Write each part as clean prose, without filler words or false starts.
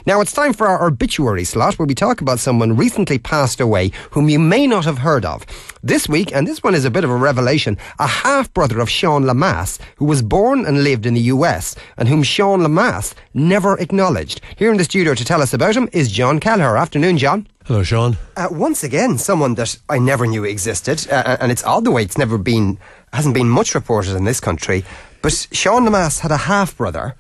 Now it's time for our obituary slot, where we talk about someone recently passed away whom you may not have heard of. This week, and this one is a bit of a revelation, a half-brother of Sean Lemass, who was born and lived in the US, and whom Sean Lemass never acknowledged. Here in the studio to tell us about him is John Kelleher. Afternoon, John. Hello, Sean. Once again, someone that I never knew existed, and it's odd the way it's hasn't been much reported in this country, but Sean Lemass had a half-brother.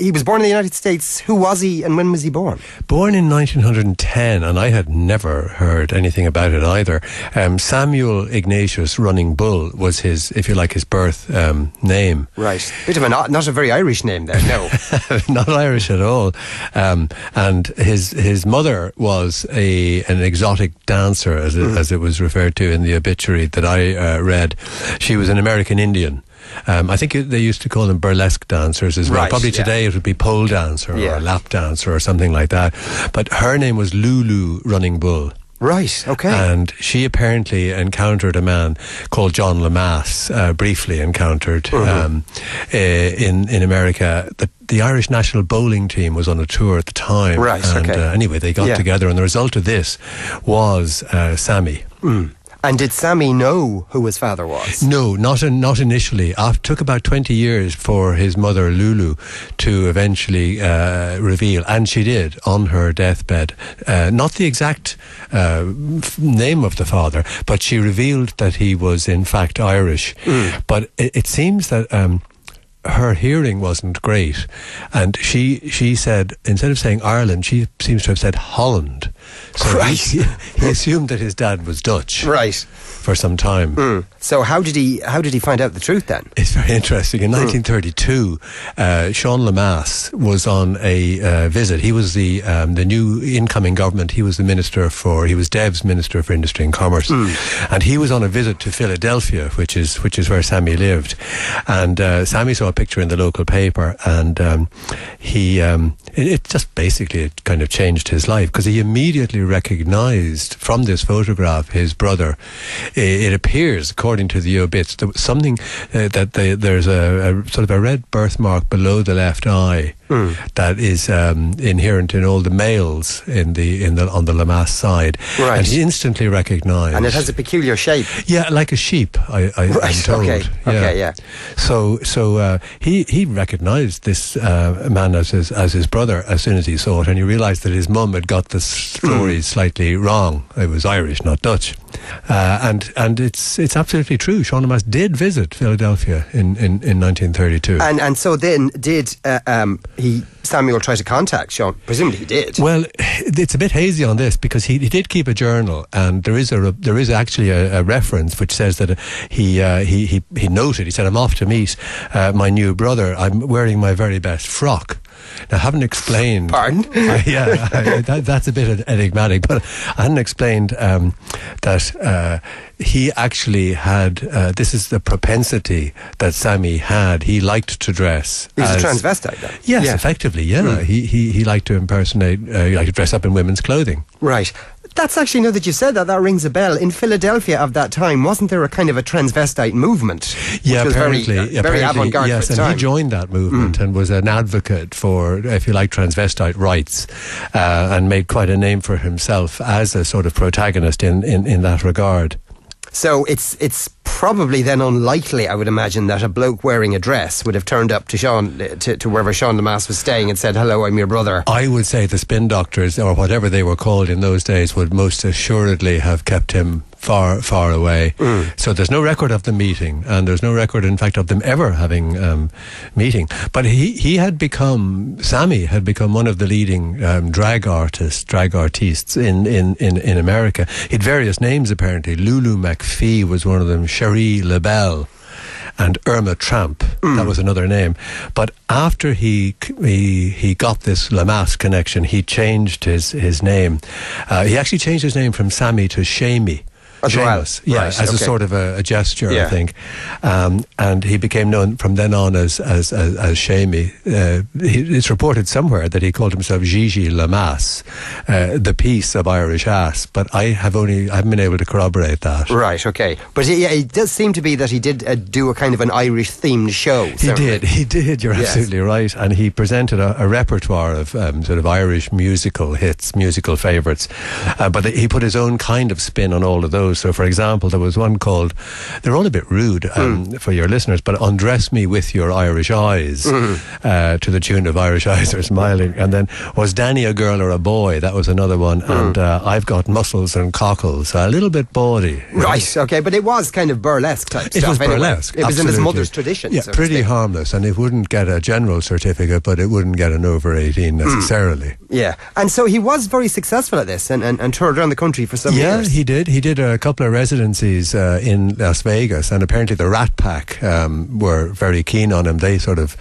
He was born in the United States. Who was he and when was he born? Born in 1910, and I had never heard anything about it either. Samuel Ignatius Running Bull was his, if you like, his birth name. Right. Bit of not a very Irish name there, no. Not Irish at all. And his mother was an exotic dancer, as it was referred to in the obituary that I read. She was an American Indian. I think they used to call them burlesque dancers as well. Right, Probably today it would be pole dancer or lap dancer or something like that. But her name was Lulu Running Bull. Right, okay. And she apparently encountered a man called Sean Lemass, briefly encountered in America. The Irish national bowling team was on a tour at the time. Right, and, okay. Anyway, they got together, and the result of this was Sammy. And did Sammy know who his father was? No, not initially. It took about 20 years for his mother, Lulu, to eventually reveal, and she did, on her deathbed, not the exact name of the father, but she revealed that he was in fact Irish. But it seems that her hearing wasn't great, and she said, instead of saying Ireland, she seems to have said Holland. So he assumed that his dad was Dutch. Right. For some time. So how did he find out the truth then? It's very interesting. In 1932, Sean Lemass was on a visit. He was the new incoming government. He was Dev's Minister for Industry and Commerce, and he was on a visit to Philadelphia, which is where Sammy lived. And Sammy saw a picture in the local paper, and it just basically kind of changed his life, because he immediately recognised from this photograph his brother. It appears, according to the obits, there was something that there's a sort of a red birthmark below the left eye that is inherent in all the males on the Lemass side. Right. And he instantly recognised. And it has a peculiar shape. Yeah, like a sheep, I'm told. Okay. Okay, yeah. So he recognised this man as his brother as soon as he saw it, and he realised that his mum had got the story slightly wrong. It was Irish, not Dutch. And it's absolutely true. Sean Lemass did visit Philadelphia in 1932. And so then did Samuel try to contact Sean? Presumably he did. Well, it's a bit hazy on this, because he did keep a journal, and there is actually a reference which says that he noted. He said, "I'm off to meet my new brother. I'm wearing my very best frock." Now, I haven't explained... Pardon? That's a bit enigmatic, but I hadn't explained that he actually had... this is the propensity that Sammy had. He liked to dress. He was a transvestite, then? Yes, effectively, yeah. He liked to impersonate... he liked to dress up in women's clothing. Right. That's actually, now that you said that rings a bell. In Philadelphia of that time, wasn't there a kind of a transvestite movement? Yeah, which was apparently, very avant-garde yes, for its and time. he joined that movement and was an advocate for, if you like, transvestite rights, and made quite a name for himself as a sort of protagonist in that regard. So it's probably then unlikely, I would imagine, that a bloke wearing a dress would have turned up to Sean, to wherever Sean Lemass was staying, and said, "Hello, I'm your brother." I would say the spin doctors, or whatever they were called in those days, would most assuredly have kept him far away. So there's no record of the meeting, and there's no record, in fact, of them ever having meeting. But Sammy had become one of the leading drag artists in America. He had various names, apparently. Lulu McPhee was one of them. Cherie LaBelle. And Irma Tramp, that was another name. But after he got this Lemass connection, he changed his name. He actually changed his name from Sammy to Shamey. Seamus, well. yeah, Right, as a okay. sort of a gesture, I think. And he became known from then on as Shamey. It's reported somewhere that he called himself Gigi Lemass, the piece of Irish ass, but I haven't been able to corroborate that. Right, okay. But it does seem to be that he did do a kind of an Irish-themed show. He did, you're absolutely right. And he presented a repertoire of sort of Irish musical hits, musical favourites. But he put his own kind of spin on all of those. So, for example, there was one called, they're all a bit rude for your listeners, but Undress Me With Your Irish Eyes, to the tune of Irish Eyes Are Smiling. And then Was Danny a Girl or a Boy? That was another one. And I've Got Muscles and Cockles, a little bit bawdy. Right, okay, but it was kind of burlesque type stuff. It was burlesque, It was in his mother's tradition. Yeah, so to pretty speak. harmless, and it wouldn't get a general certificate, but it wouldn't get an over 18 necessarily. Yeah, and so he was very successful at this and toured around the country for some years. Yeah, he did. He did a couple of residencies in Las Vegas, and apparently the Rat Pack were very keen on him. They sort of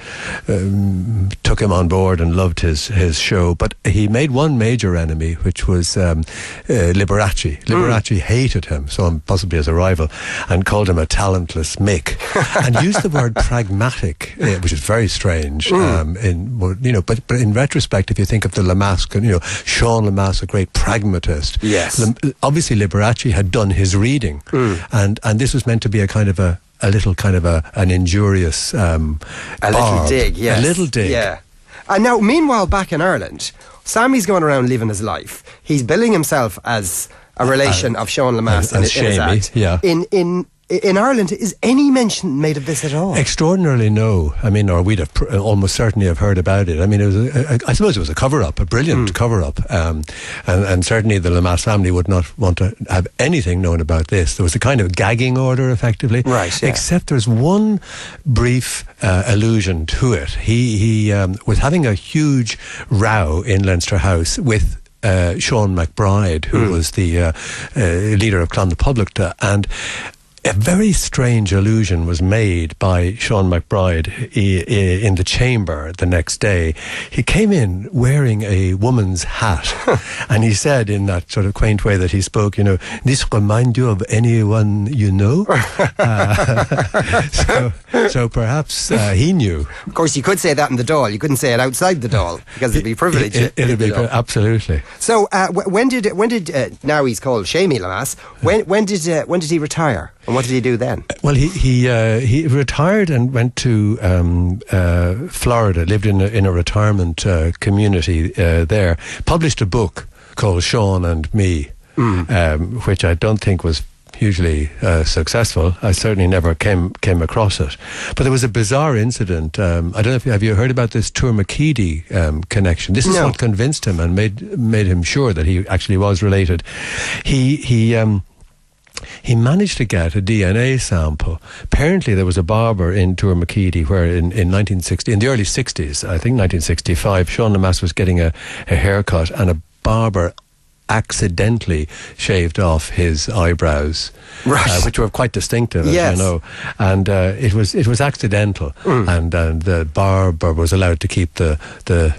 took him on board and loved his show. But he made one major enemy, which was Liberace. Liberace hated him, possibly as a rival, and called him a talentless Mick, and used the word pragmatic, which is very strange. But in retrospect, if you think of the Lemass, Sean Lemass, a great pragmatist. Yes. Obviously, Liberace had done his reading, and this was meant to be a kind of an injurious little dig, yes. A little dig. Yeah. And now, meanwhile, back in Ireland, Sammy's going around living his life. He's billing himself as a relation of Sean Lemass in his act. Yeah. In Ireland, is any mention made of this at all? Extraordinarily, no. I mean, or we'd have almost certainly have heard about it. I mean, I suppose it was a cover-up, a brilliant cover-up, and certainly the Lemass family would not want to have anything known about this. There was a kind of gagging order, effectively, right? Yeah. Except there's one brief allusion to it. He was having a huge row in Leinster House with Sean McBride, who was the leader of Clon Public, and a very strange allusion was made by Sean McBride in the chamber the next day. He came in wearing a woman's hat, and he said in that sort of quaint way that he spoke, this remind you of anyone you know? So perhaps he knew. Of course, you could say that in the Dáil. You couldn't say it outside the Dáil, because it'd be privilege. It'd be absolutely. So when did now he's called Shamey Lemass, when did he retire? And what did he do then? Well, he retired and went to Florida, lived in a retirement community there, published a book called Sean and Me, which I don't think was hugely successful. I certainly never came across it. But there was a bizarre incident. I don't know if have you heard about this Tourmakeedy connection? This is what convinced him and made him sure that he actually was related. He managed to get a DNA sample. Apparently there was a barber in Tourmakeedy where in 1960, in the early 60s, I think 1965, Sean Lemass was getting a haircut, and a barber accidentally shaved off his eyebrows, right, which were quite distinctive, as yes. you know. And it was accidental, and the barber was allowed to keep the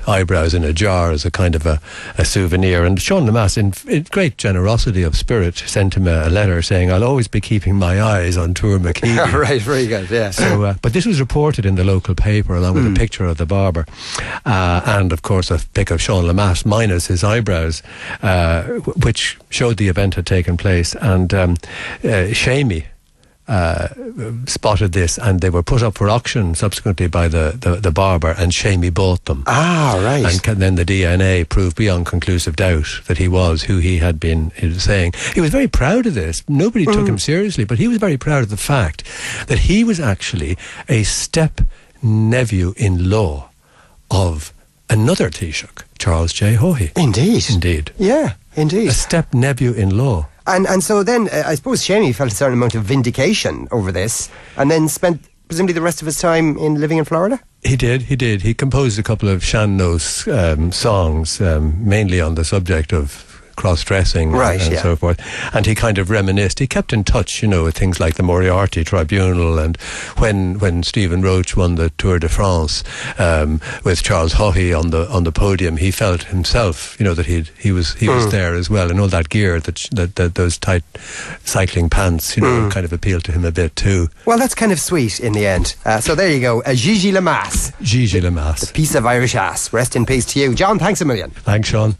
eyebrows in a jar as a kind of a souvenir. And Sean Lemass, in great generosity of spirit, sent him a letter saying, "I'll always be keeping my eyes on Tourmakeedy." Right, very good. Yeah. So, but this was reported in the local paper along with a picture of the barber, and of course a pic of Sean Lemass minus his eyebrows, which showed the event had taken place. And Shamey spotted this, and they were put up for auction subsequently by the barber, and Shamey bought them. Ah, right. And then the DNA proved beyond conclusive doubt that he was who he had been saying. He was very proud of this. Nobody took him seriously, but he was very proud of the fact that he was actually a step-nephew-in-law of another taoiseach, Charles J. Haughey. Indeed. Yeah, indeed. A step-nephew-in-law. And so then, I suppose Shamey felt a certain amount of vindication over this, and then spent presumably the rest of his time living in Florida? He did. He composed a couple of sean-nós songs, mainly on the subject of cross-dressing and yeah. so forth. And he kind of reminisced. He kept in touch, with things like the Moriarty Tribunal, and when Stephen Roche won the Tour de France with Charles Haughey on the podium, he felt himself, that he was there as well, and all that gear that those tight cycling pants, kind of appealed to him a bit too. Well, that's kind of sweet in the end. So there you go, Gigi Lemass. Gigi Lemass. The piece of Irish ass. Rest in peace to you. John, thanks a million. Thanks, Sean.